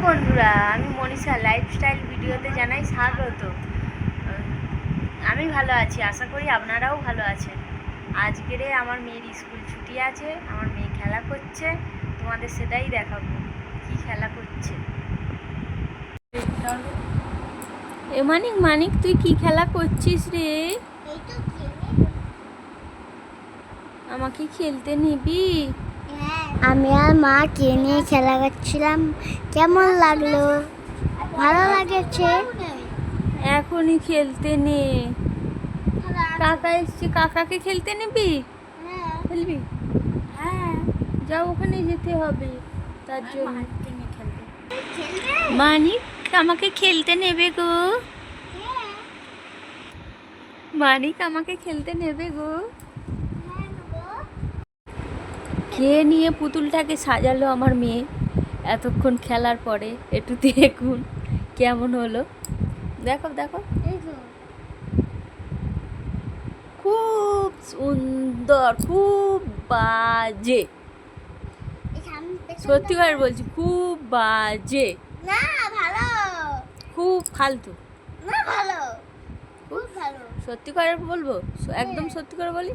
বন্ধুরা, আমি মনীষা লাইফস্টাইল ভিডিওতে জানাই স্বাগত। আমি ভালো আছি, আশা করি আপনারাও ভালো আছেন। আজকের আমার মেয়ের স্কুল ছুটি আছে, আমার মেয়ে খেলা করছে, তোমাদের সেটাই দেখাবো কি খেলা করছে। এ মানিক মানিক, তুই কি খেলা করছিস রে? আমাকে খেলতে নিবি? আমি আর মা কে নিয়ে খেলা করছিলাম। কেমন লাগলো? ভালো লাগেছে। এখনই খেলতে নে। কাকা এসছে, কাকাকে খেলতে নিবি? খেলবি? হ্যাঁ, যাও, ওখানে যেতে হবে তার জন্য। মানিক আমাকে খেলতে নেবে গো? মানিক আমাকে খেলতে নেবে গো? কে নিয়ে পুতুলটাকে সাজালো আমার মেয়ে এতক্ষণ খেলার পরে। একটু দেখুন কেমন হলো। দেখো দেখো, খুব সুন্দর, খুব বাজে, সত্যি করে বলছি, খুব বাজে না, ভালো। খুব ফালতু না, ভালো, খুব ভালো। সত্যি করে বলবো, একদম সত্যি করে বলি,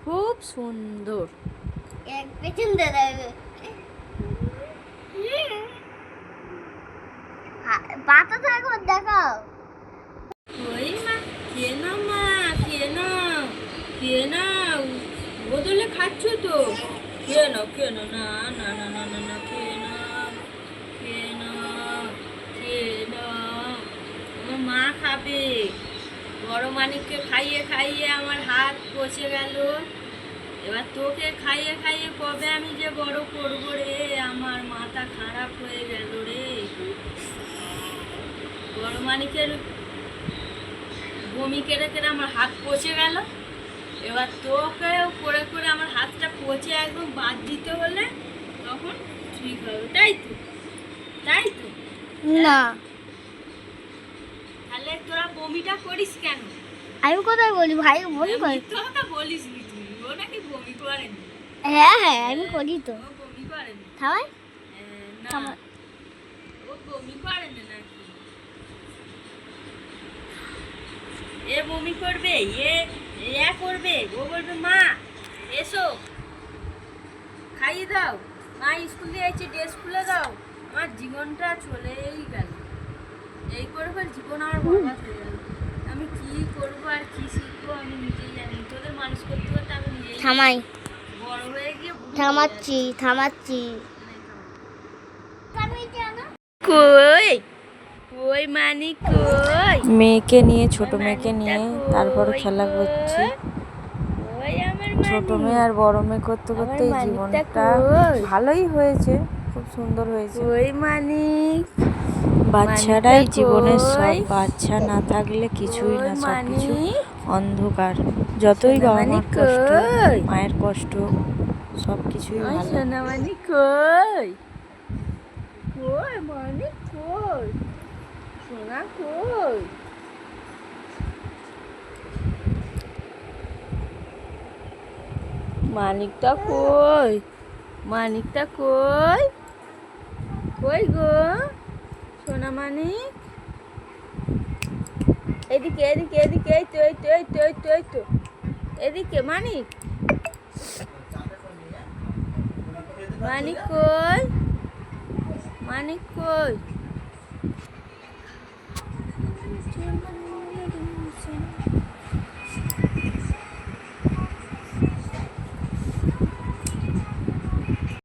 খুব সুন্দর। এক পেছন দাদা পাতা তো একবার দেখাও। ওই মা, কে না মা, কে না, কে না, বদলে খাচ্ছ তো? কে না, কে না, না না না না না না, কে না, কে না, কে না, আমার মা খাবে। বড় মানিককে খাইয়ে খাইয়ে আমার হাত পচে গেল। এবার তোকে খাইয়ে খাইয়ে কবে আমি যে বড় করবো রে, আমার মাথা খারাপ হয়ে গেল রে। বড় মানিকের বমি কেড়ে কেড়ে আমার হাত পচে গেল। এবার তোকে করে করে আমার হাতটা পচে একদম বাদ দিতে হলে তখন ঠিক হবে, তাই তো? তাই তো? না, তাহলে তোরা বমিটা করিস কেন? আমি কোথায় বলি? ভাই বমি করে। মিথ্যা কথা বলিস নি তুই। ও নাকি বমি করেনি। হ্যাঁ হ্যাঁ, আমি করি তো। ও বমি করেনি। খাওয়াই না, ও বমি করেনি নাকি? এ বমি করবে, এ করবে, ও বলবে মা এসো খাইয়ে দাও, মা স্কুল দিয়ে আইছে ড্রেস খুলে দাও। আমার জীবনটা চলেই গেল, এই করে ফেল জীবন আমার বরবাদ হয়ে গেল। আমি কি করবো আর কি শিখবো আমি নিজেই জানি। তোদের মানুষ করতে করতে আমি নিজেই থামাই, বড় হয়ে গিয়ে থামাচ্ছি থামাচ্ছি। কই কই মানি কই? মেয়েকে নিয়ে, ছোট মেয়েকে নিয়ে তারপর খেলা করছি। ছোট মেয়ে আর বড় মেয়ে করতে করতে এই জীবনটা ভালোই হয়েছে, খুব সুন্দর হয়েছে। ওই মানিক, বাচ্চারাই জীবনের সব, বাচ্চা না থাকলে কিছুই না, সব কিছু অন্ধকার। যতই বাবা মার কষ্ট, মায়ের কষ্ট, সব কিছুই ভালো। সোনা মানিক কই? কই মানিক কই? সোনা কই? মানিকটা কই? মানিকটা কই? কই গো সোনা মানিক? এদিকে এদিকে এদিকে, এই তো এই তো এই তো এই তো এই তো, এদিকে মানিক। মানিক কই? মানিক কই?